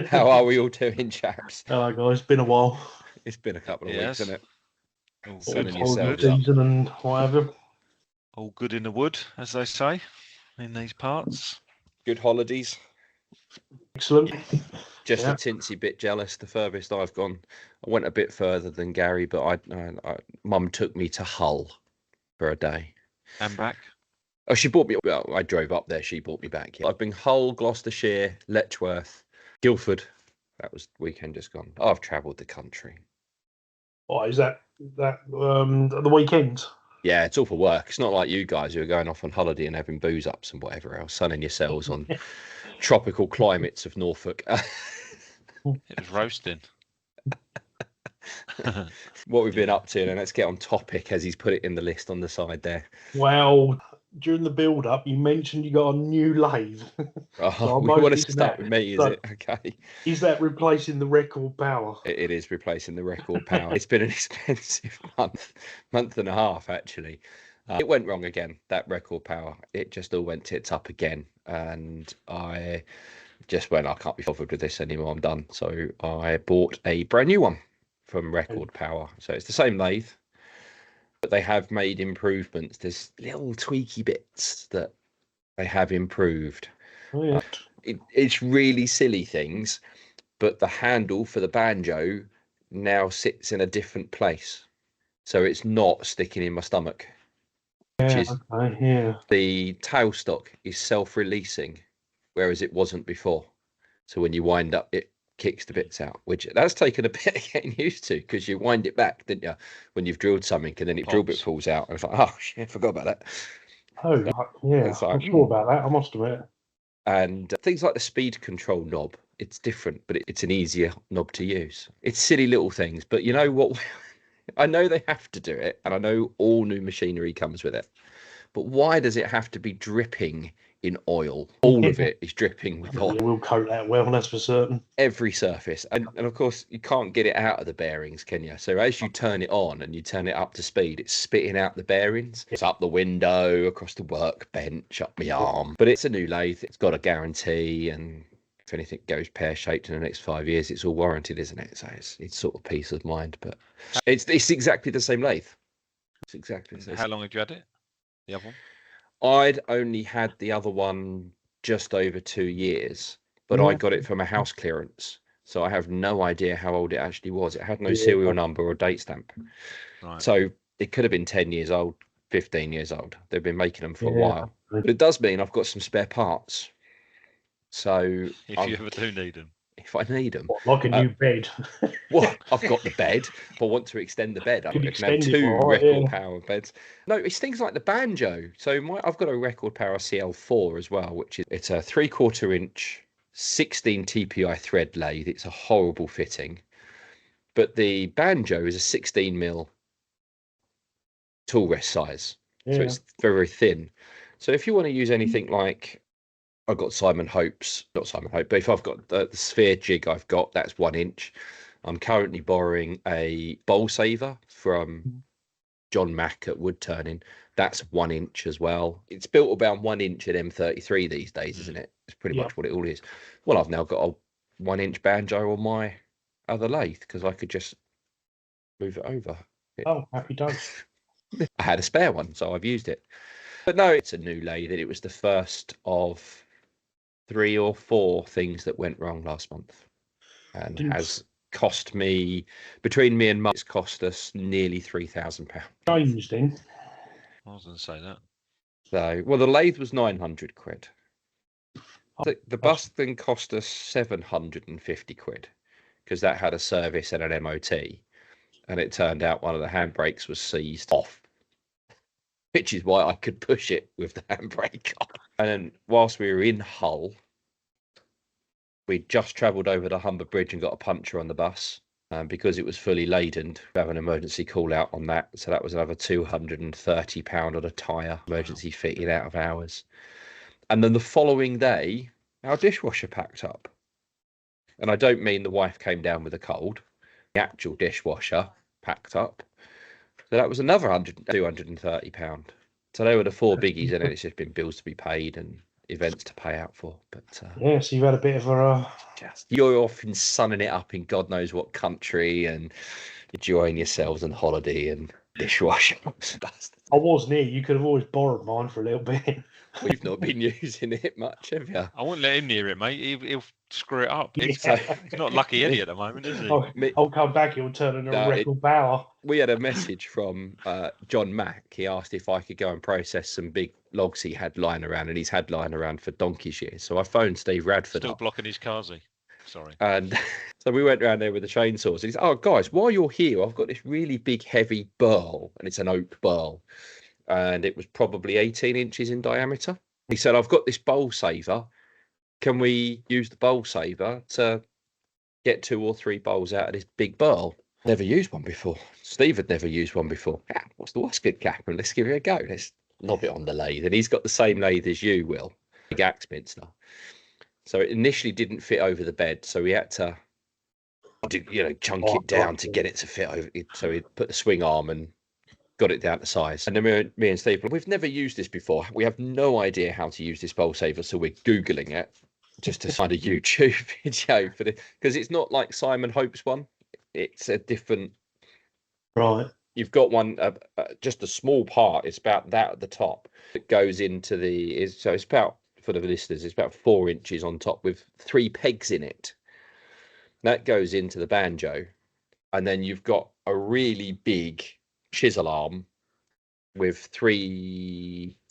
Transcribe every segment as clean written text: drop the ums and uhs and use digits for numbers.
How are we all doing, chaps? Hello, guys. Been a while. It's been a couple of Yes. weeks, hasn't it? All Sunning good. yourselves up. Season and whatever. All good in the wood, as they say, in these parts. Good holidays. Excellent. Just Yeah. a tinsy bit jealous. The furthest I've gone, I went a bit further than Gary, but Mum took me to Hull for a day. And back. Oh, she brought me. Well, I drove up there. She brought me back. Yeah. I've been Hull, Gloucestershire, Letchworth, Guildford. That was weekend just gone. I've travelled the country. What is that? The weekend? Yeah, it's all for work. It's not like you guys who are going off on holiday and having booze ups and whatever else, sunning yourselves on tropical climates of Norfolk. It was roasting. What we've been up to, and let's get on topic as he's put it in the list on the side there. Well, during the build-up, you mentioned you got a new lathe. Oh, So we want to noticed start that. with me, is So- it? Okay. Is that replacing the record power? It is replacing the record power. It's been an expensive month and a half, actually. It went wrong again, that record power. It just all went tits up again. And I just went, I can't be bothered with this anymore. I'm done. So I bought a brand new one from Record Power. So it's the same lathe, but they have made improvements. There's little tweaky bits that they have improved. Oh, yeah. It's really silly things, but the handle for the banjo now sits in a different place. So it's not sticking in my stomach. Which is Okay, yeah. the tailstock is self-releasing, whereas it wasn't before. So when you wind up, it kicks the bits out, which that's taken a bit of getting used to, because you wind it back, didn't you, when you've drilled something and then the drill bit falls out. I was like, oh shit, I forgot about that. Oh, yeah. It's like, I'm sure about that, I must admit. And things like the speed control knob, it's different, but it's an easier knob to use. It's silly little things, but you know what? I know they have to do it, and I know all new machinery comes with it. But why does it have to be dripping in oil? All of it is dripping with oil. Yeah, we'll coat that well, that's for certain. Every surface. And of course, you can't get it out of the bearings, can you? So as you turn it on and you turn it up to speed, it's spitting out the bearings. It's up the window, across the workbench, up my arm. But it's a new lathe. It's got a guarantee, and if anything goes pear-shaped in the next 5 years, it's all warranted, isn't it? So it's sort of peace of mind. But it's exactly the same lathe. It's exactly the same. How long had you had it? The other one? I'd only had the other one just over 2 years, but I got it from a house clearance. So I have no idea how old it actually was. It had no serial number or date stamp. Right. So it could have been 10 years old, 15 years old. They've been making them for a while. But But it does mean I've got some spare parts. So If you ever do need them. if I need them. like a new bed. Well, I've got the bed. If I want to extend the bed, I Could can have extend it, two right, record yeah. power beds. No, it's things like the banjo. So I've got a record power CL4 as well, which is it's a 3/4 inch 16 TPI thread lathe. It's a horrible fitting, but the banjo is a 16 mil tool rest size, so it's very, very thin. So if you want to use anything like, I've got Simon Hope's, not Simon Hope, but if I've got the sphere jig I've got, that's 1 inch. I'm currently borrowing a bowl saver from John Mack at Woodturning. That's 1 inch as well. It's built about 1 inch at M33 these days, isn't it? It's pretty much what it all is. Well, I've now got a 1 inch banjo on my other lathe because I could just move it over. Oh, happy days. I had a spare one, so I've used it. But no, it's a new lathe. It was the first of 3 or 4 things that went wrong last month, and has cost me, between me and Mum, it's cost us nearly £3,000. Changed in. I was going to say that. So, well, the lathe was 900 quid. The bus then cost us 750 quid because that had a service and an MOT, and it turned out one of the handbrakes was seized off, which is why I could push it with the handbrake on. And then whilst we were in Hull, we just travelled over the Humber Bridge and got a puncture on the bus. Because it was fully laden, we have an emergency call out on that. So that was another £230 on a tyre, emergency fitting out of hours. And then the following day, our dishwasher packed up. And I don't mean the wife came down with a cold. The actual dishwasher packed up. So that was another £230. So they were the 4 biggies, and then it's just been bills to be paid, and events to pay out for. But Yeah, so you've had a bit of a. you're often sunning it up in God knows what country and enjoying yourselves on holiday and dishwasher. I was near. You could have always borrowed mine for a little bit. We've not been using it much, have you? I wouldn't let him near it, mate. He'll screw it up. He's not lucky Eddie at the moment, is he? I'll come back. He'll turn into a record bower. We had a message from John Mack. He asked if I could go and process some big logs he had lying around, and he's had lying around for donkey's years. So I phoned Steve Radford. Still blocking his cars, sorry. And so we went around there with the chainsaws. He said, "Oh, guys, while you're here, I've got this really big, heavy burl, and it's an oak burl, and it was probably 18 inches in diameter." He said, "I've got this bowl saver. Can we use the bowl saver to get 2 or 3 bowls out of this big burl?" Never used one before. Steve had never used one before. Yeah, what's good, Captain? Let's give it a go. Let's lob it on the lathe. And he's got the same lathe as you, Will, big axe mincer. So it initially didn't fit over the bed, so we had to, chunk it down to get it to fit over. So he put the swing arm and got it down to size. And then me and Steve, we've never used this before. We have no idea how to use this bowl saver, so we're Googling it just to find a YouTube video for it, because it's not like Simon Hope's one. It's a different. Right. You've got one, just a small part. It's about that at the top. It goes into so it's about, for the listeners, it's about 4 inches on top with 3 pegs in it. That goes into the banjo. And then you've got a really big chisel arm with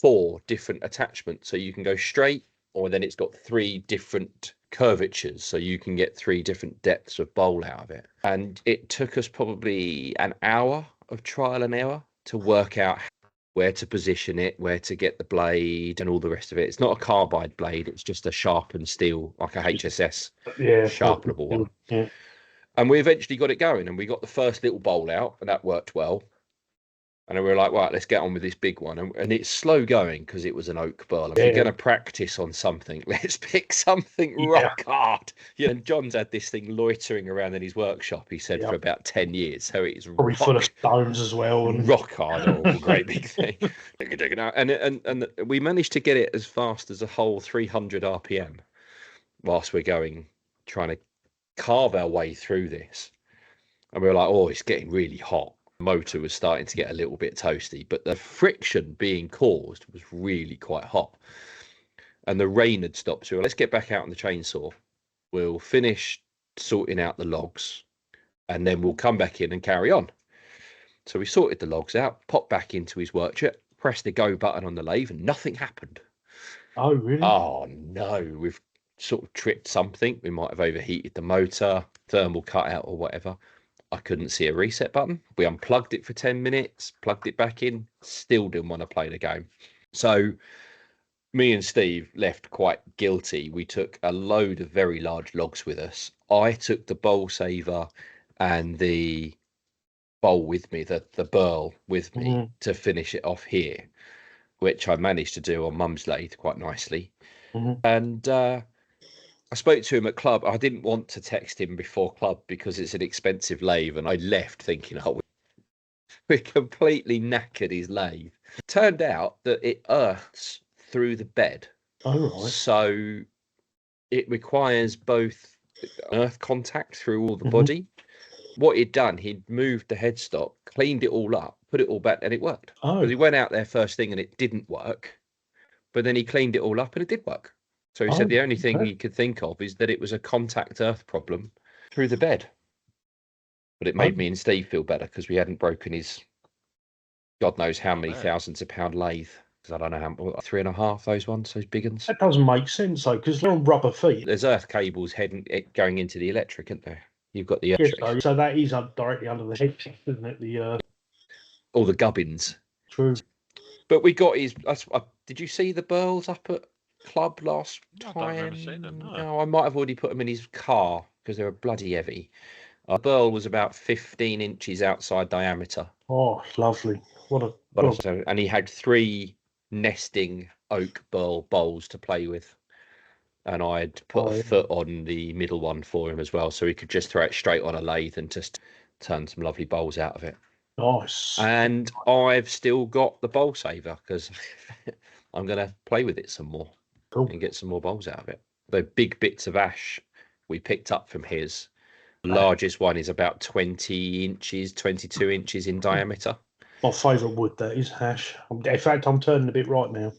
4 different attachments. So you can go straight, or then it's got 3 different curvatures, so you can get 3 different depths of bowl out of it. And it took us probably an hour of trial and error to work out where to position it, where to get the blade and all the rest of it. It's not a carbide blade, it's just a sharpened steel, like a HSS sharpenable one. Yeah. And we eventually got it going, and we got the first little bowl out, and that worked well. And then we were like, right, let's get on with this big one. And it's slow going because it was an oak burl. If you're going to practice on something, let's pick something rock hard. Yeah, and John's had this thing loitering around in his workshop, he said, for about 10 years. So it's probably full of stones as well. And rock hard, a great big thing. And we managed to get it as fast as a whole 300 RPM whilst we're trying to carve our way through this. And we were like, oh, it's getting really hot. Motor was starting to get a little bit toasty, but the friction being caused was really quite hot, and the rain had stopped. So let's get back out on the chainsaw, we'll finish sorting out the logs, and then we'll come back in and carry on. So we sorted the logs out, popped back into his workshop, pressed the go button on the lathe, and nothing happened. Oh, really? Oh no, we've sort of tripped something. We might have overheated the motor, thermal cutout or whatever. I couldn't see a reset button. We unplugged it for 10 minutes, plugged it back in, still didn't want to play the game. So me and Steve left quite guilty. We took a load of very large logs with us. I took the bowl saver and the bowl with me, the burl with me to finish it off here, which I managed to do on Mum's lathe quite nicely. And I spoke to him at club. I didn't want to text him before club because it's an expensive lathe, and I left thinking, oh, we completely knackered his lathe. It turned out that it earths through the bed. Oh, right. So it requires both earth contact through all the body. What he'd done, he'd moved the headstock, cleaned it all up, put it all back, and it worked. Oh. Because he went out there first thing and it didn't work, but then he cleaned it all up and it did work. So he said the only thing he could think of is that it was a contact earth problem through the bed. But it made me and Steve feel better because we hadn't broken his God knows how many thousands of pound lathe. Because I don't know how, 3.5, those ones, those big ones. That doesn't make sense, though, because they're on rubber feet. There's earth cables going into the electric, isn't there? You've got the electric. So that is directly under the head, isn't it? All the gubbins. True. But we got his... did you see the burls up at club last time? I don't remember seeing them, no, I might have already put them in his car because they were bloody heavy. Our burl was about 15 inches outside diameter. Oh, lovely. And he had 3 nesting oak burl bowls to play with. And I'd put a foot on the middle one for him as well, so he could just throw it straight on a lathe and just turn some lovely bowls out of it. Nice. And I've still got the bowl saver because I'm going to play with it some more. Cool. and get some more bowls out of it. The big bits of ash we picked up from his. The largest one is about 20 inches, 22 inches in diameter. My favourite wood, that is ash. In fact, I'm turning a bit right now.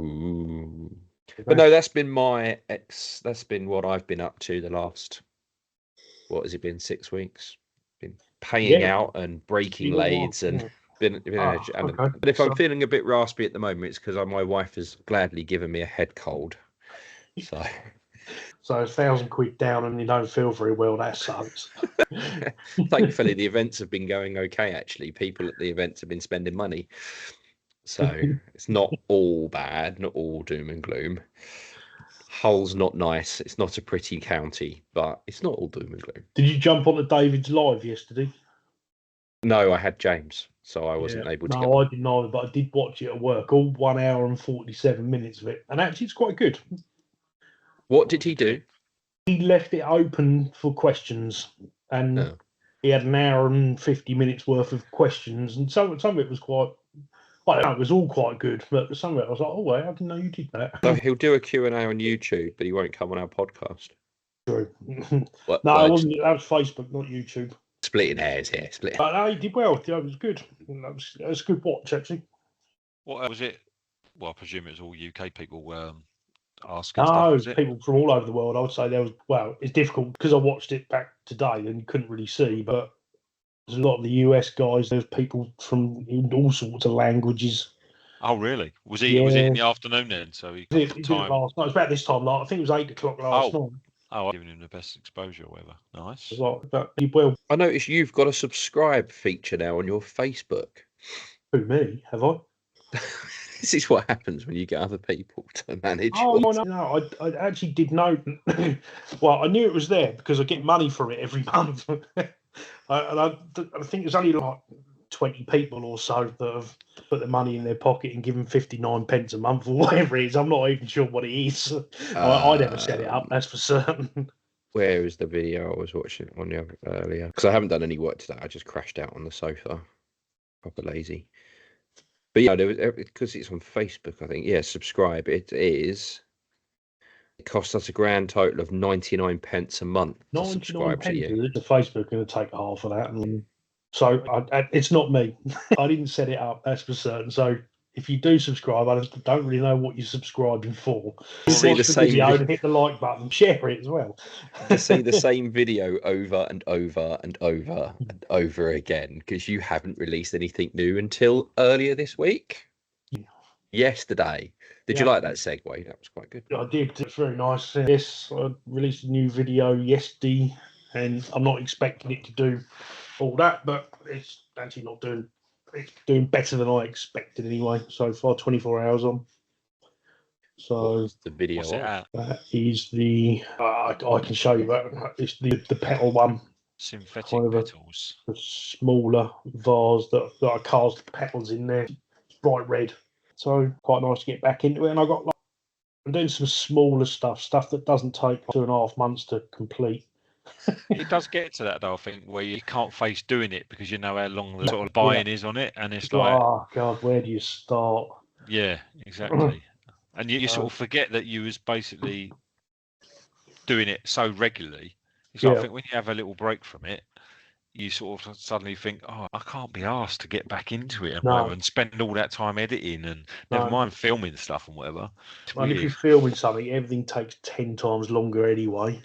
Ooh. But no, that's been what I've been up to the last, what has it been, 6 weeks? Been paying out and breaking lathes and been okay. But if I'm feeling a bit raspy at the moment, it's because my wife has gladly given me a head cold. So £1,000 down and you don't feel very well, that sucks. thankfully the events have been going okay, actually. People at the events have been spending money. So it's not all bad, not all doom and gloom. Hull's not nice. It's not a pretty county, but it's not all doom and gloom. Did you jump onto David's live yesterday? No, I had James, so I wasn't able to. No, I didn't either, but I did watch it at work, all 1 hour and 47 minutes of it. And actually, it's quite good. What did he do? He left it open for questions, and he had 1 hour and 50 minutes worth of questions. And some of it was quite, I don't know, it was all quite good, but some of it I was like, oh, I didn't know you did that. So he'll do a Q&A on YouTube, but he won't come on our podcast. True. What, no, it wasn't. That was Facebook, not YouTube. Splitting hairs here. But no, he did well. Yeah, it was good. That was a good watch, actually. What was it? Well, I presume it was all UK people asking No, stuff, was it? people from all over the world. I would say there was, well, it's difficult because I watched it back today and you couldn't really see, but there's a lot of the US guys. There's people from all sorts of languages. Oh, really? Was it in the afternoon then? So he got It time. last night. It was about this time. I think it was 8 o'clock last night. Oh, I've given him the best exposure or whatever. Nice. Well, I noticed you've got a subscribe feature now on your Facebook. Who, me? Have I? This is what happens when you get other people to manage. Oh, no, I actually did know. Well, I knew it was there because I get money for it every month. I think there's only like 20 people or so that have put the money in their pocket and given 59 pence a month or whatever it is. I'm not even sure what it is. I never set it up, that's for certain. Where is the video I was watching on you earlier? Because I haven't done any work today. I just crashed out on the sofa. Proper lazy. But yeah, because it's on Facebook, I think. Yeah, subscribe. It costs us a grand total of 99 pence a month to subscribe to you. The Facebook going to take half of that. So it's not me. I didn't set it up, that's for certain. So if you do subscribe, I don't really know what you're subscribing for. See the same video and hit the like button, share it as well. To see the same video over and over and over and over again because you haven't released anything new until earlier this week. Yesterday. Did you like that segue? That was quite good. I did. It's very nice. Yes, I released a new video yesterday, and I'm not expecting it to do all that, but it's actually not doing. It's doing better than I expected anyway. So far, 24 hours on. So the video. That is the. I can show you that. It's the petal one. Synthetic petals. A smaller vase that I cast the petals in there. It's bright red. So quite nice to get back into it. And I'm doing some smaller stuff that doesn't take 2.5 months to complete. It does get to that though, I think, where you can't face doing it because you know how long the sort of buy-in is on it, and it's like, oh god, where do you start? Yeah, exactly. And you sort of forget that you was basically doing it so regularly. So I think when you have a little break from it, you sort of suddenly think, oh, I can't be asked to get back into it and whatever, and spend all that time editing and never mind filming stuff and whatever. And if you're filming something, everything takes 10 times longer anyway.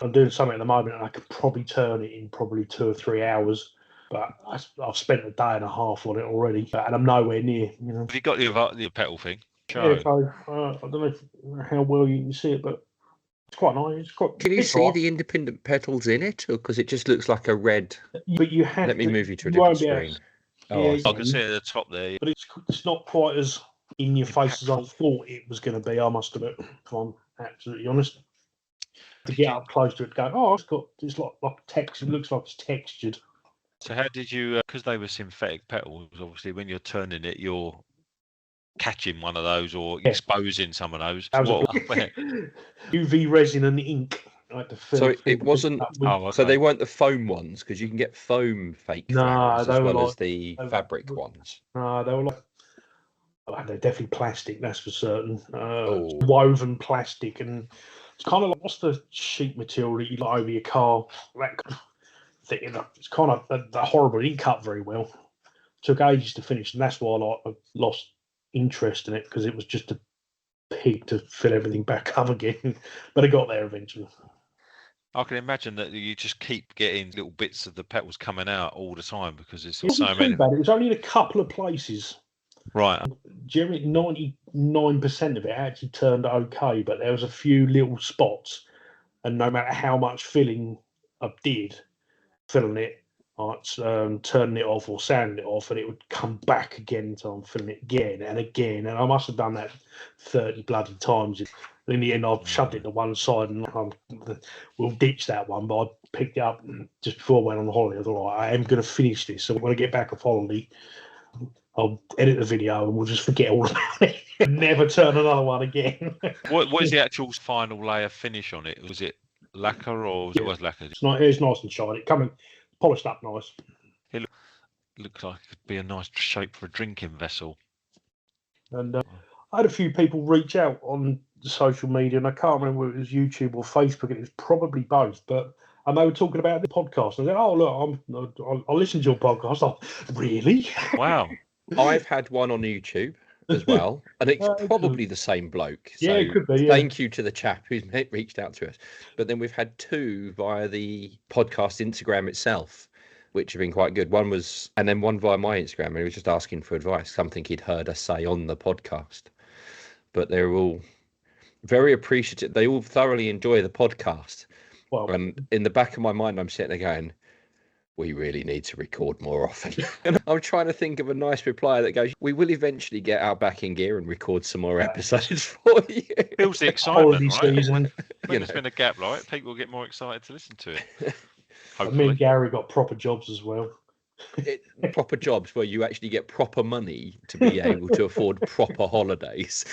I'm doing something at the moment and I could probably turn it in probably 2 or 3 hours, but I've spent a day and a half on it already and I'm nowhere near. Have you got the petal thing? Yeah, so I don't know how well you can see it, but it's quite nice. Can you see the independent petals in it, or because it just looks like a red? But you have. Let me move you to a different screen. I can see it at the top there. But it's not quite as in your face as I thought it was going to be. I must admit, if I'm absolutely honest. To get up close to it, go, it's like text. It looks like it's textured. So how did you? Because they were synthetic petals. Obviously, when you're turning it, you're catching one of those or exposing some of those. UV resin and ink. So it wasn't. So they weren't the foam ones because you can get foam fake flowers as well as the fabric ones. No, they were like Well, they're definitely plastic, that's for certain. Oh, Woven plastic, and it's kind of like, what's the sheet material that you like over your car? That thing, it's kind of the horrible. It didn't cut very well. Took ages to finish, and that's why I lost interest in it, because it was just a pig to fill everything back up again. But I got there eventually. I can imagine that you just keep getting little bits of the petals coming out all the time because it's It wasn't so too many. bad. It was only in a couple of places. Right. Generally, 99% of it actually turned okay, but there was a few little spots, and no matter how much filling I did, filling it, turning it off or sanding it off, and it would come back again. So I'm filling it again and again, and I must have done that 30 bloody times. And in the end, I've shoved it to one side, and we'll ditch that one. But I picked it up just before I went on holiday. I thought, right, I am going to finish this. So when I get back off holiday, I'll edit the video and we'll just forget all about it and never turn another one again. What is the actual final layer finish on it? Was it lacquer or it was lacquer? It's nice and shiny. Coming polished up nice. It looks like it could be a nice shape for a drinking vessel. And I had a few people reach out on social media, and I can't remember whether it was YouTube or Facebook, and it was probably both. But and they were talking about the podcast. And I said, "Oh, look, I'll listen to your podcast." I thought, really? Wow. I've had one on YouTube as well, and it's probably the same bloke. So yeah, it could be. Yeah. Thank you to the chap who's reached out to us. But then we've had two via the podcast Instagram itself, which have been quite good. One was, and then one via my Instagram, and he was just asking for advice, something he'd heard us say on the podcast. But they're all very appreciative. They all thoroughly enjoy the podcast. Well, in the back of my mind, I'm sitting there going, we really need to record more often. And I'm trying to think of a nice reply that goes, we will eventually get our back in gear and record some more episodes for you. Feels the excitement, right? Season. When there's been a gap, right? People get more excited to listen to it. Me and Gary got proper jobs as well. Proper jobs where you actually get proper money to be able to afford proper holidays.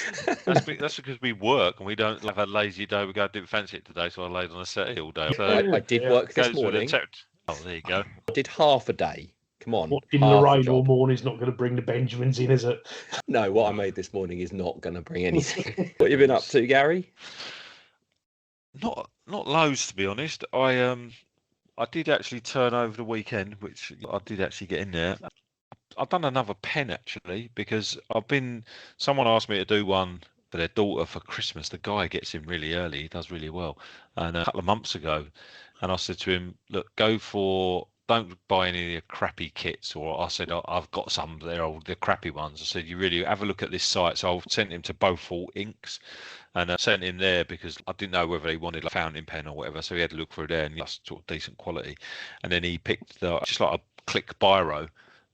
That's because we work and we don't have a lazy day. We go do fancy it today, so I laid on a settee all day. So I did work this morning. Oh, there you go. I did half a day. Come on. In the rain all morning is not going to bring the Benjamins in, is it? No, what I made this morning is not going to bring anything. What have you been up to, Gary? Not loads, to be honest. I did actually turn over the weekend, which I did actually get in there. I've done another pen actually because someone asked me to do one for their daughter for Christmas. The guy gets in really early. He does really well. And a couple of months ago, and I said to him, look, don't buy any of the crappy kits. Or I said, I've got some, the crappy ones. I said, you really have a look at this site. So I sent him to Beaufort Inks and I sent him there because I didn't know whether he wanted a fountain pen or whatever. So he had to look through there and just sort of decent quality. And then he picked just like a Click Biro.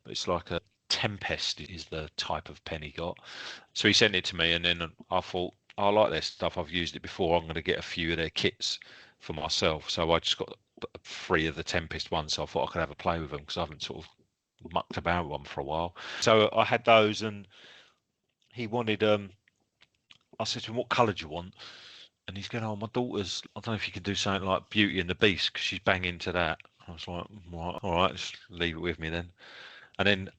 It's like a Tempest is the type of pen he got. So he sent it to me and then I thought, I like their stuff. I've used it before. I'm going to get a few of their kits for myself. So I just got 3 of the Tempest ones. So I thought I could have a play with them because I haven't sort of mucked about with them for a while. So I had those and he wanted, I said to him, what colour do you want? And he's going, oh, my daughter's, I don't know if you could do something like Beauty and the Beast because she's banging to that. I was like, all right, just leave it with me then. And then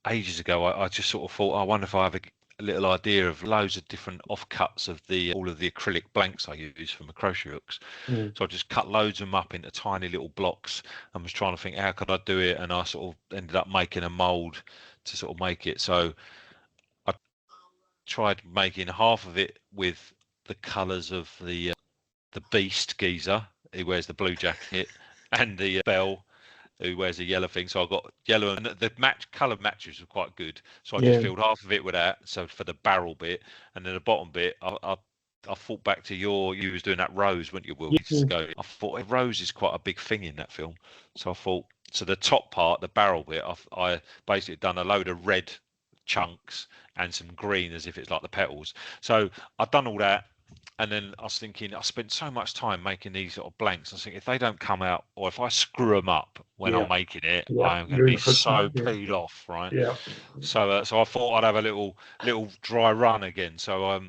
ages ago, I just sort of thought, I wonder if I have a little idea of loads of different offcuts of all of the acrylic blanks I use for my crochet hooks. So I just cut loads of them up into tiny little blocks and was trying to think how could I do it, and I sort of ended up making a mold to sort of make it. So I tried making half of it with the colours of the Beast geezer who wears the blue jacket and the Belle who wears a yellow thing. So I got yellow, and the colour matches were quite good. So I just filled half of it with that. So for the barrel bit, and then the bottom bit, I thought back to you was doing that rose, weren't you, Will? I thought rose is quite a big thing in that film. So I thought, so the top part, the barrel bit, I basically done a load of red chunks and some green as if it's like the petals. So I've done all that. And then I was thinking, I spent so much time making these sort of blanks. I was thinking, if they don't come out, or if I screw them up when I'm making it, I'm going to be so peed off, right? Yeah. So I thought I'd have a little dry run again. So I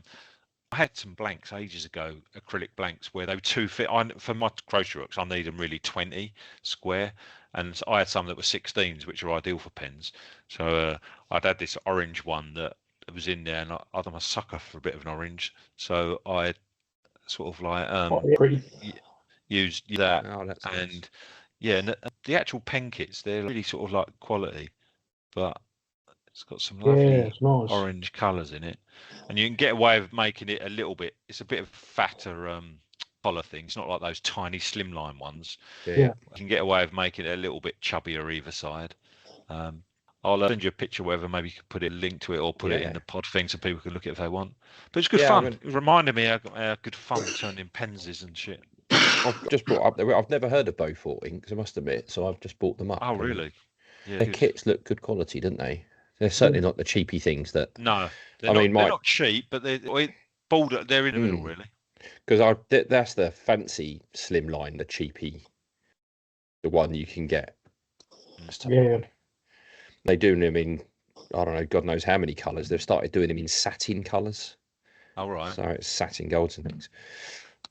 had some blanks ages ago, acrylic blanks, where they were too fit. For my crochet hooks, I need them really 20 square. And I had some that were 16s, which are ideal for pens. So I'd had this orange one that that was in there, and I'm a sucker for a bit of an orange, so I sort of like pretty. used that. Oh, that's nice. And yeah, and the actual pen kits, they're really sort of like quality, but it's got some lovely it's nice. orange colours in it, and you can get away with making it a little bit. It's a bit of fatter collar thing. It's not like those tiny slimline ones. Yeah. Yeah. You can get away with making it a little bit chubbier either side. I'll send you a picture, whether maybe you could put a link to it or put it in the pod thing so people can look at it if they want. But it's good fun. It reminded me how good fun turning pens is and shit. I've just brought up there. I've never heard of Beaufort inks, I must admit, so I've just bought them up. Oh, really? Yeah. Their kits look good quality, don't they? They're certainly not the cheapy things that. No, they're not cheap, but they're in the middle, really. Because that's the fancy slimline, the cheapy, the one you can get. Yeah. They do them in, I don't know, God knows how many colours. They've started doing them in satin colours. Oh, right. So it's satin golds and things.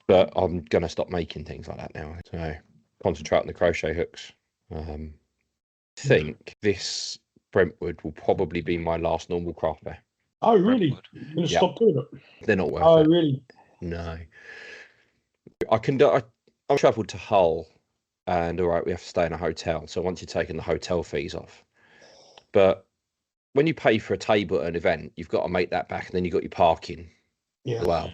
But I'm going to stop making things like that now. So concentrate on the crochet hooks. I think this Brentwood will probably be my last normal craft bear. Oh, really? You're going to stop doing it? They're not worth it. Oh, really? No. I travelled to Hull, and all right, we have to stay in a hotel. So once you've taken the hotel fees off. But when you pay for a table at an event, you've got to make that back, and then you've got your parking as well.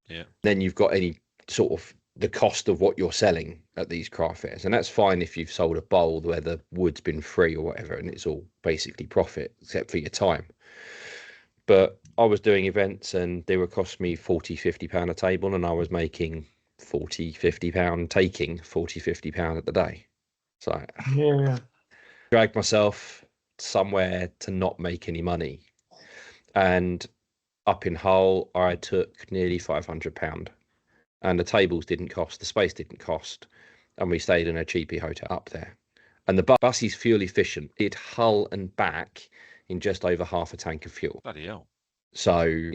Yeah. Then you've got any sort of the cost of what you're selling at these craft fairs. And that's fine if you've sold a bowl where the wood's been free or whatever, and it's all basically profit, except for your time. But I was doing events and they would cost me £40-50 a table, and I was making £40-50 taking £40-50 at the day. So dragged myself somewhere to not make any money. And up in Hull, I took nearly £500, and the tables didn't cost, the space didn't cost, and we stayed in a cheapy hotel up there. And the bus is fuel efficient. It Hull and back in just over half a tank of fuel. Bloody hell. So,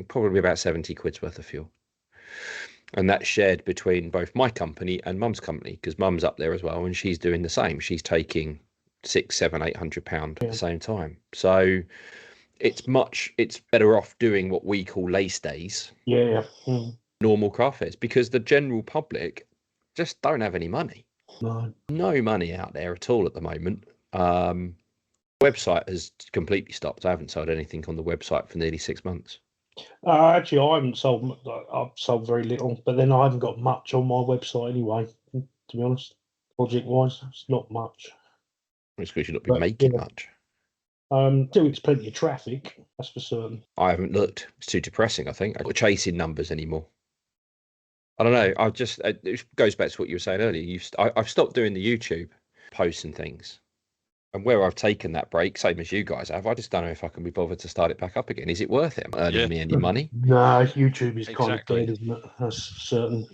probably about 70 quid's worth of fuel. And that's shared between both my company and Mum's company, because Mum's up there as well, and she's doing the same. She's taking £600-800 at the same time. So it's better off doing what we call lace days. Normal craft fairs, because the general public just don't have any money. No money out there at all at the moment. Website has completely stopped. I haven't sold anything on the website for nearly 6 months. Actually, I haven't sold. I've sold very little, but then I haven't got much on my website anyway. To be honest, project-wise, it's not much. It's because you've not been making much. Still, it's plenty of traffic. That's for certain. I haven't looked. It's too depressing. I think I'm not chasing numbers anymore. I don't know. It goes back to what you were saying earlier. I've stopped doing the YouTube posts and things. And where I've taken that break, same as you guys have, I just don't know if I can be bothered to start it back up again. Is it worth it? Earning me any money? No, YouTube is kind of dead, isn't it? That's certain.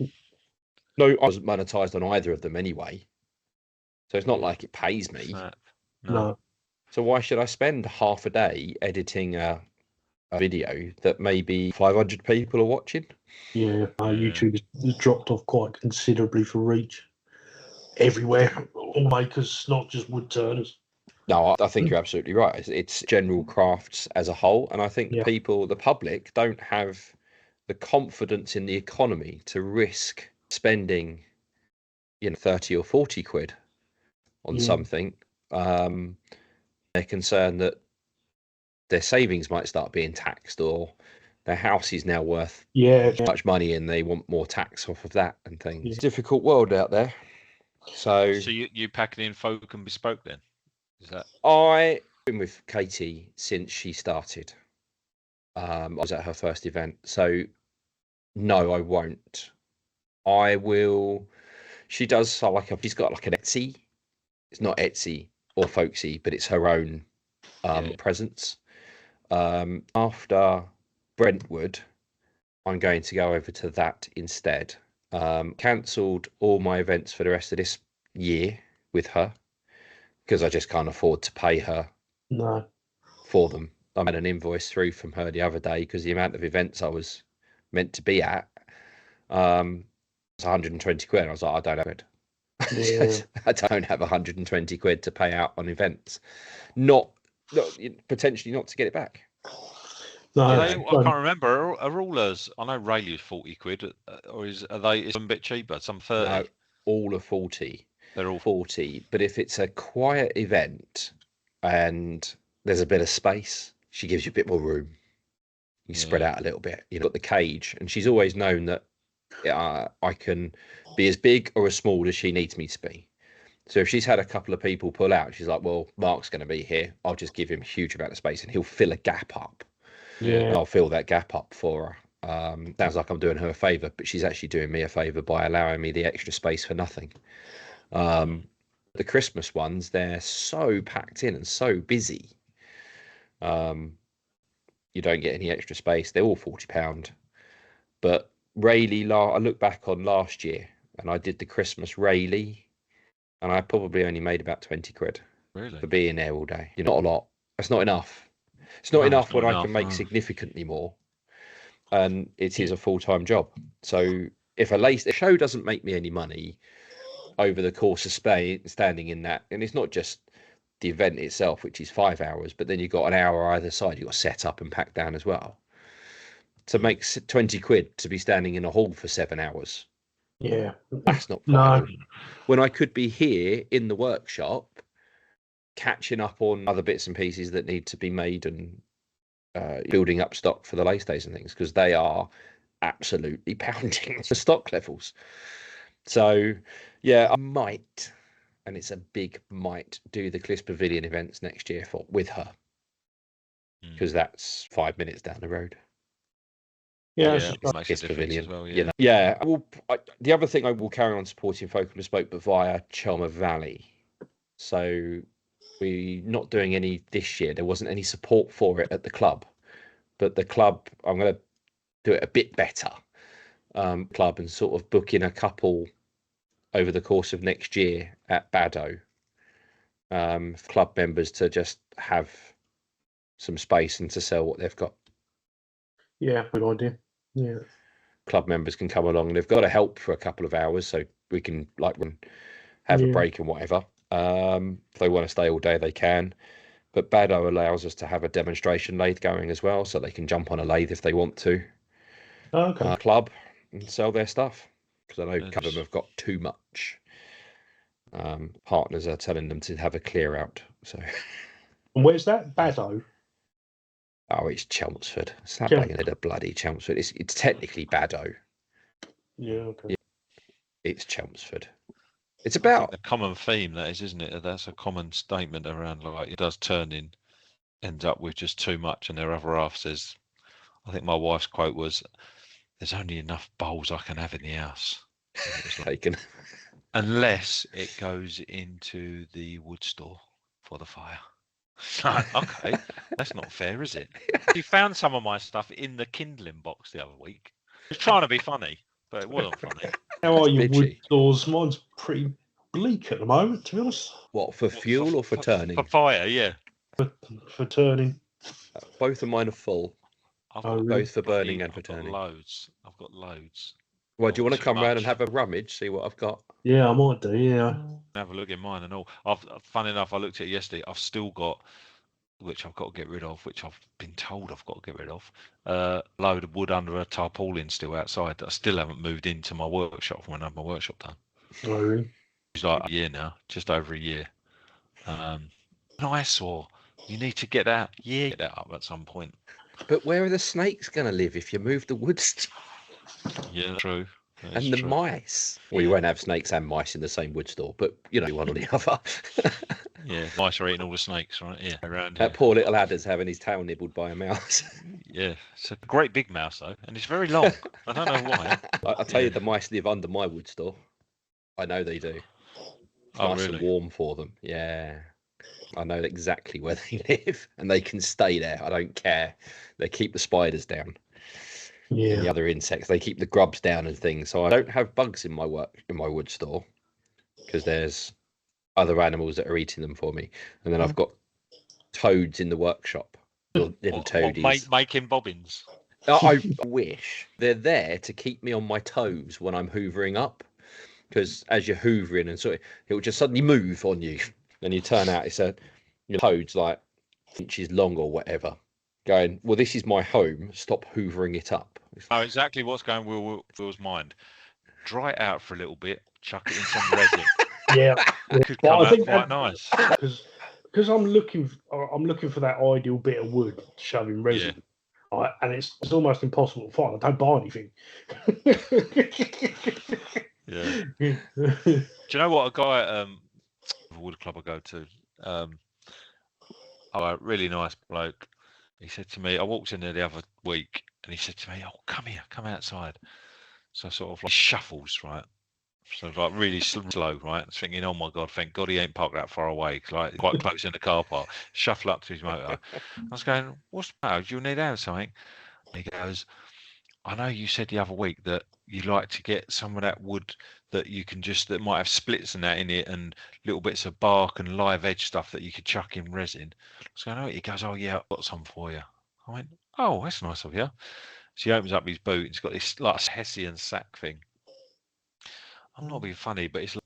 No, I wasn't monetized on either of them anyway. So it's not like it pays me. No. So why should I spend half a day editing a video that maybe 500 people are watching? YouTube has dropped off quite considerably for reach. Everywhere, all makers, not just wood turners. No, I think you're absolutely right. It's general crafts as a whole, and I think the public, don't have the confidence in the economy to risk spending, 30 or 40 quid on something. They're concerned that their savings might start being taxed, or their house is now worth too much money, and they want more tax off of that and things. It's a difficult world out there. So you packing in folk and bespoke then? Is that? I've been with Katie since she started. I was at her first event, so no, I won't. I will. She does she's got like an Etsy. It's not Etsy or Folksy, but it's her own presence. After Brentwood, I'm going to go over to that instead. Cancelled all my events for the rest of this year with her, because I just can't afford to pay her for them. I had an invoice through from her the other day, because the amount of events I was meant to be at was 120 quid. I was like, I don't have it. I don't have 120 quid to pay out on events. Not potentially not to get it back. No, I can't remember. Are rulers? I know Rayleigh is 40 quid, or is some a bit cheaper? Some 30. No, all are 40. They're all 40. But if it's a quiet event and there's a bit of space, she gives you a bit more room. You spread out a little bit. You've got the cage, and she's always known that I can be as big or as small as she needs me to be. So if she's had a couple of people pull out, she's like, well, Mark's going to be here. I'll just give him a huge amount of space and he'll fill a gap up. Yeah. I'll fill that gap up for her. Sounds like I'm doing her a favour, but she's actually doing me a favour by allowing me the extra space for nothing. The Christmas ones, they're so packed in and so busy. You don't get any extra space. They're all £40. But Rayleigh, I look back on last year and I did the Christmas Rayleigh, and I probably only made about 20 quid for being there all day. Not a lot. That's not enough. It's not enough when I can make significantly more. And it is a full-time job. So if a show doesn't make me any money over the course of standing in that, and it's not just the event itself, which is 5 hours, but then you've got an hour either side. You've got to set up and pack down as well. To make 20 quid to be standing in a hall for 7 hours. Yeah, that's not profitable. No. When I could be here in the workshop catching up on other bits and pieces that need to be made and building up stock for the lathe days and things, because they are absolutely pounding the stock levels. So yeah, I might, and it's a big might, do the Cliss Pavilion events next year with her, because that's 5 minutes down the road. Yeah, makes a difference as well. The other thing, I will carry on supporting Folk and Bespoke, but via Chelmer Valley. So we're not doing any this year. There wasn't any support for it at the club, but the club, I'm going to do it a bit better. Club, and sort of book in a couple over the course of next year at Baddow. Club members to just have some space and to sell what they've got. Yeah, good idea. Yeah, club members can come along and they've got to help for a couple of hours, so we can have a break and whatever. If they want to stay all day, they can. But Baddow allows us to have a demonstration lathe going as well, so they can jump on a lathe if they want to. Okay. Club and sell their stuff, because I know a couple of them have got too much. Partners are telling them to have a clear out. So. And where's that? Baddow? Oh, it's Chelmsford. Stop banging it a bloody Chelmsford. It's technically Baddow. Yeah, okay. Yeah, it's Chelmsford. It's about a common theme, that is, isn't it? That's a common statement around, like, it does turning, ends up with just too much, and their other half says, I think my wife's quote was, "There's only enough bowls I can have in the house." Taken. Unless it goes into the wood store for the fire. Okay, that's not fair, is it? He found some of my stuff in the kindling box the other week. He was trying to be funny, but it wasn't funny. How are your wood stores? Mine's pretty bleak at the moment, to be honest. What, for fuel or for turning? For fire, yeah. For turning. Both of mine are full. Both for burning and for turning. I've got loads. Well, do you want to come round and have a rummage, see what I've got? Yeah, I might do, yeah. Have a look in mine and all. Funny enough, I looked at it yesterday. I've still got, which I've got to get rid of, which I've been told I've got to get rid of, a load of wood under a tarpaulin still outside that I still haven't moved into my workshop when I have my workshop done. Oh, really? It's like a year now, just over a year. I saw you need to get that up at some point. But where are the snakes going to live if you move the wood? Yeah, true. And the mice. Well, you won't have snakes and mice in the same wood store, but one or the other. Yeah, mice are eating all the snakes, right? Yeah, around that poor little adder's having his tail nibbled by a mouse. Yeah, it's a great big mouse though, and it's very long. I don't know why. I'll tell you, the mice live under my wood store. I know they do. It's nice and warm for them. Yeah. I know exactly where they live, and they can stay there. I don't care. They keep the spiders down. Yeah. And the other insects, they keep the grubs down and things. So I don't have bugs in my wood store, because there's other animals that are eating them for me. And then I've got toads in the workshop, little toadies. Making bobbins. I wish. They're there to keep me on my toes when I'm hoovering up, because as you're hoovering and it will just suddenly move on you. And you turn out, it's toad's like inches long or whatever, going, well, this is my home. Stop hoovering it up. Oh, exactly what's going Will's mind. Dry it out for a little bit, chuck it in some resin. Yeah, It could come out quite nice. Because I'm looking for that ideal bit of wood to shove in resin. Right, and it's almost impossible to find. I don't buy anything. Yeah. Do you know what a guy at the wood club I go to? A really nice bloke. He said to me, I walked in there the other week, and he said to me, "Oh, come here, come outside." So sort of like shuffles, right? So like really slow, right? Thinking, oh my God, thank God he ain't parked that far away, like quite close in the car park. Shuffle up to his motor. I was going, "What's the matter? Do you need out something?" And he goes, "I know you said the other week that you like to get some of that wood that you can that might have splits and that in it and little bits of bark and live edge stuff that you could chuck in resin." So I know he goes, "Oh yeah, I've got some for you." I went, "Oh, that's nice of you." So he opens up his boot. It's got this like Hessian sack thing. I'm not being funny, but it's like,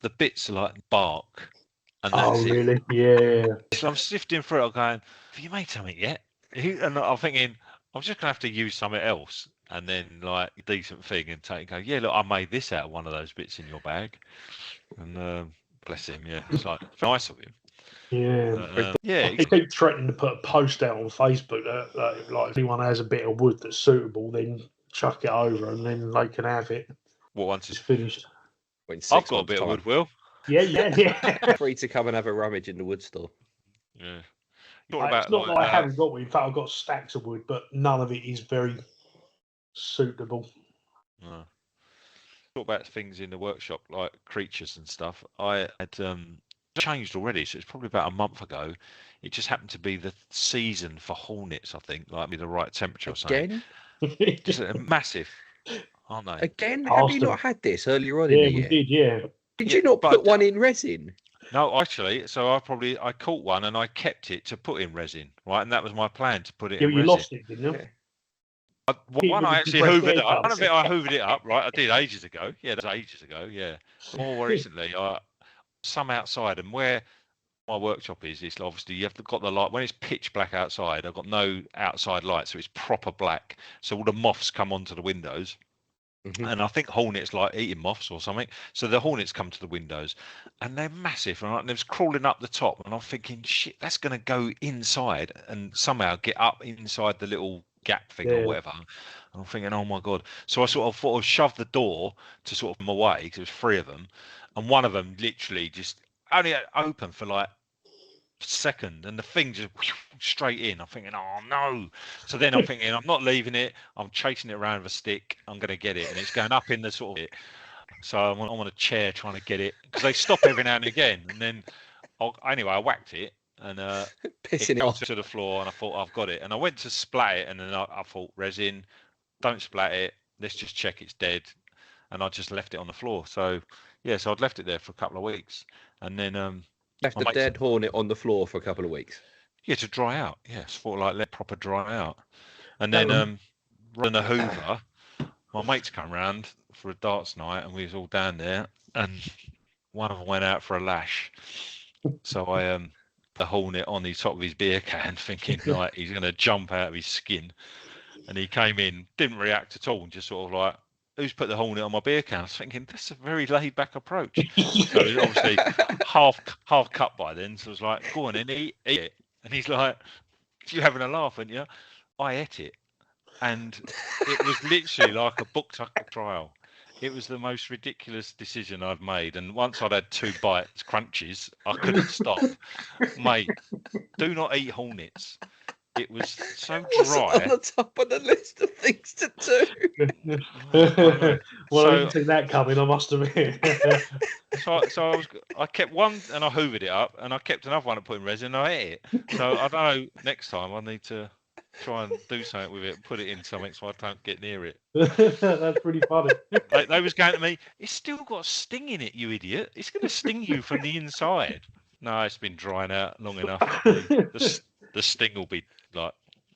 the bits are like bark, and that's it. Really? Yeah. So I'm sifting through it. I'm going, "Have you made something yet?" And I'm thinking, I'm just gonna have to use something else, and then like a decent thing, and go, "Yeah, look, I made this out of one of those bits in your bag." And bless him, yeah, it's like nice of him. Yeah. Yeah. He keep threatening to put a post out on Facebook that like if anyone has a bit of wood that's suitable, then chuck it over, and then they can have it. What once It's finished? I've got a bit of wood, Will. Yeah. Free to come and have a rummage in the wood store. Yeah. It's not that I haven't got wood. In fact, I've got stacks of wood, but none of it is very suitable. No. Talk about things in the workshop like creatures and stuff. I had changed already, so it's probably about a month ago. It just happened to be the season for hornets, I think, like the right temperature or something. Just massive, aren't they? Again, have you not had this earlier on in the year? Yeah, we did. Yeah. Did you not put one in resin? No, actually. So I caught one and I kept it to put in resin, right? And that was my plan, to put it in resin. You lost it, didn't you? Yeah. One I actually hoovered it up. One of it I hoovered it up, right? I did ages ago. Yeah, that was ages ago. Yeah. More recently, some outside, and where my workshop is, it's obviously you have got the light when it's pitch black outside. I've got no outside light, so it's proper black. So all the moths come onto the windows. Mm-hmm. And I think hornets like eating moths or something. So the hornets come to the windows, and they're massive, and they're crawling up the top. And I'm thinking, shit, that's going to go inside and somehow get up inside the little gap thing or whatever. And I'm thinking, oh my God. So I sort of shoved the door to sort of them away, because there was 3 of them, and one of them literally just only open for like a second, and the thing just straight in. I'm thinking, oh no. So then I'm thinking, I'm not leaving it. I'm chasing it around with a stick. I'm going to get it, and it's going up in the sort of it. So I'm on a chair trying to get it, because they stop every now and again. And then anyway, I whacked it, and pissing it off to the floor, and I thought, I've got it. And I went to splat it, and then I thought, resin, don't splat it. Let's just check it's dead. And I just left it on the floor. So yeah, so I'd left it there for a couple of weeks, and then left a dead hornet on the floor for a couple of weeks. Yeah, to dry out. Yes, thought like let proper dry out, and then running a hoover. My mates come round for a darts night, and we was all down there, and one of them went out for a lash. So I put the hornet on the top of his beer can, thinking like he's going to jump out of his skin, and he came in, didn't react at all, and just sort of like, who's put the hornet on my beer can? I was thinking, that's a very laid back approach. So it was obviously half cut by then. So I was like, go on in, eat it. And he's like, you're having a laugh, aren't you? I ate it. And it was literally like a book trial. It was the most ridiculous decision I'd made. And once I'd had 2 bites, crunches, I couldn't stop. Mate, do not eat hornets. It was so dry. On the top of the list of things to do. Well, I didn't see that coming, I must admit. So I kept one, and I hoovered it up, and I kept another one and put in resin, and I ate it. So I don't know, next time I need to try and do something with it, put it in something so I don't get near it. That's pretty funny. They was going to me, it's still got a sting in it, you idiot. It's going to sting you from the inside. No, it's been drying out long enough. The sting will be like,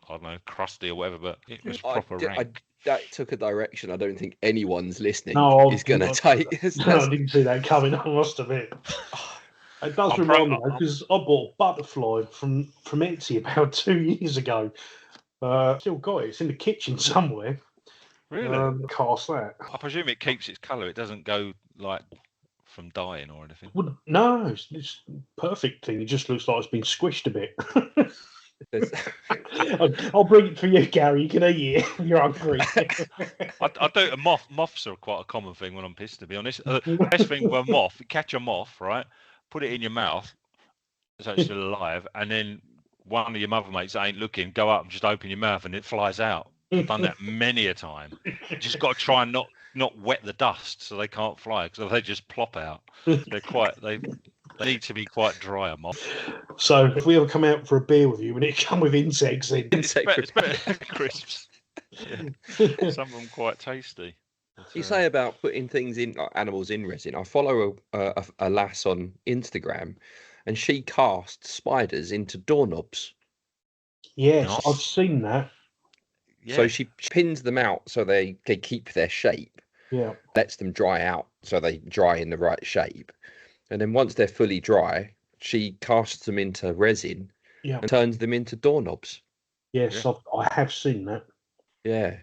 I don't know, crusty or whatever, but it was proper rank. That took a direction I don't think anyone's listening is going to take. No, I didn't see that coming, I must admit. It does remind me, because I bought a butterfly from Etsy about 2 years ago. Still got it. It's in the kitchen somewhere. Really? Cast that. I presume it keeps its colour. It doesn't go like from dying or anything. Well, no, it's perfect thing. It just looks like it's been squished a bit. I'll bring it for you, Gary. You can eat it if you're hungry. I do. Moths are quite a common thing when I'm pissed, to be honest. The best thing with a moth, you catch a moth, right? Put it in your mouth, so it's still alive, and then one of your mother mates that ain't looking, go up and just open your mouth, and it flies out. I've done that many a time. You just got to try and not wet the dust so they can't fly, because they just plop out. They need to be quite dry, a moth. So if we ever come out for a beer with you, we need to come with insects in. It's better than crisps. Yeah. Some of them quite tasty. You say about putting things in, like animals in resin. I follow a lass on Instagram, and she casts spiders into doorknobs. Yes, Nice. I've seen that. Yeah. So she pins them out so they keep their shape. Yeah. Lets them dry out so they dry in the right shape. And then once they're fully dry, she casts them into resin and turns them into doorknobs. Yes, I have seen that. Yeah.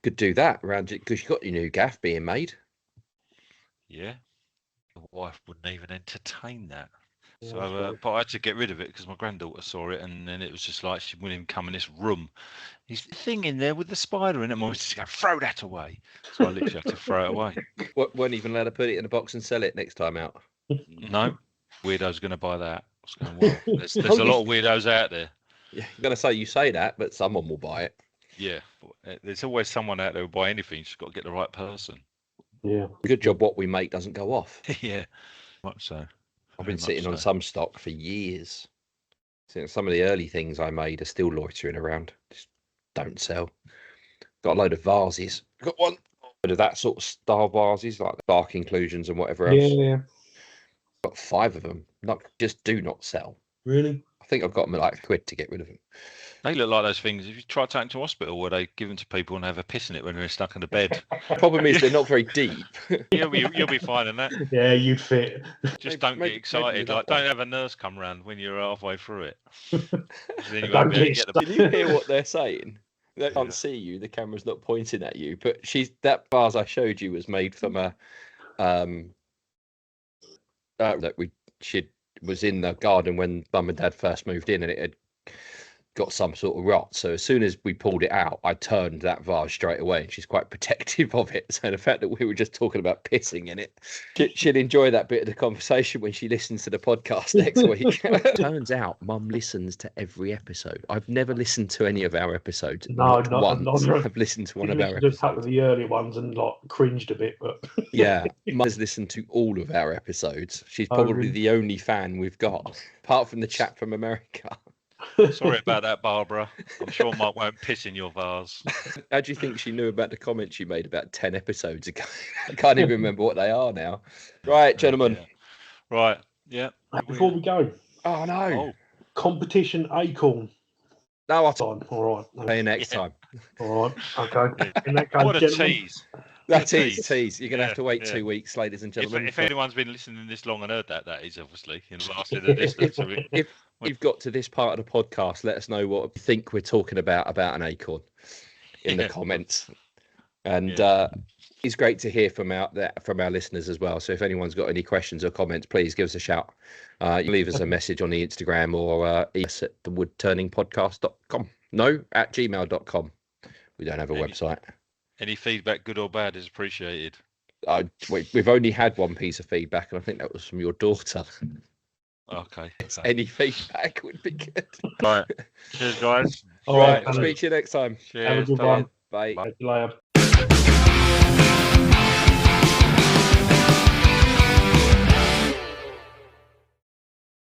Could do that around it because you got your new gaff being made. Yeah. My wife wouldn't even entertain that. Yeah, So, but I had to get rid of it because my granddaughter saw it, and then it was just like she wouldn't even come in this room. There's a thing in there with the spider in it. Mum was just going, throw that away. So I literally had to throw it away. Won't even let her put it in a box and sell it next time out. No, weirdo's going to buy that. I was going, well, there's a lot of weirdos out there. Yeah, I'm going to say that, but someone will buy it. Yeah, there's always someone out there who'll buy anything. You just got to get the right person. Yeah. Good job what we make doesn't go off. Yeah, much so. I've been sitting on some stock for years. Some of the early things I made are still loitering around. Just don't sell. Got a load of vases. Got one of that sort of style vases, like the bark inclusions and whatever else. Yeah. Got 5 of them. Just do not sell. Really? I think I've got them at like £1 to get rid of them. They look like those things. If you try to take them to hospital, where they give them to people and have a piss in it when they're stuck in the bed. Problem is they're not very deep. You'll be fine in that. Yeah, you'd fit. Just don't get excited. Like, don't have a nurse come round when you're halfway through it. Then you Don't won't be able to get the. Can you hear what they're saying? They can't see you. The camera's not pointing at you. But that vase I showed you was made from a she was in the garden when Mum and Dad first moved in, and it had got some sort of rot. So as soon as we pulled it out, I turned that vase straight away, and she's quite protective of it. So the fact that we were just talking about pissing in it, she'll enjoy that bit of the conversation when she listens to the podcast next week. Turns out Mum listens to every episode. I've never listened to any of our episodes. No, not once. I've listened to one of our episodes. Just a couple of the early ones and like cringed a bit, but yeah, Mum has listened to all of our episodes. She's probably really? the only fan we've got, apart from the chap from America. Sorry about that, Barbara. I'm sure Mark won't piss in your vase. How do you think she knew about the comments you made about 10 episodes ago? I can't even remember what they are now. Right, gentlemen. Yeah. Right, yeah. Before we go, Oh, no. competition acorn. No, I'll Time. All right. play you next time. All right. Okay. In that case, What a gentlemen, tease. That is tease. You're going to have to wait Yeah. 2 weeks, ladies and gentlemen. If anyone's been listening this long and heard that is obviously lasted the distance. If you've got to this part of the podcast, let us know what you think we're talking about an acorn in the comments. And it's great to hear from our listeners as well. So if anyone's got any questions or comments, please give us a shout. You can leave us a message on the Instagram or email us at thewoodturningpodcast.com. No, at gmail.com. We don't have a website. Any feedback, good or bad, is appreciated. We've only had one piece of feedback, and I think that was from your daughter. Okay. Any feedback would be good. Right. Cheers, guys. All Right. right. I'll speak to you next time. Cheers. Have a good one. Bye. Bye. Later.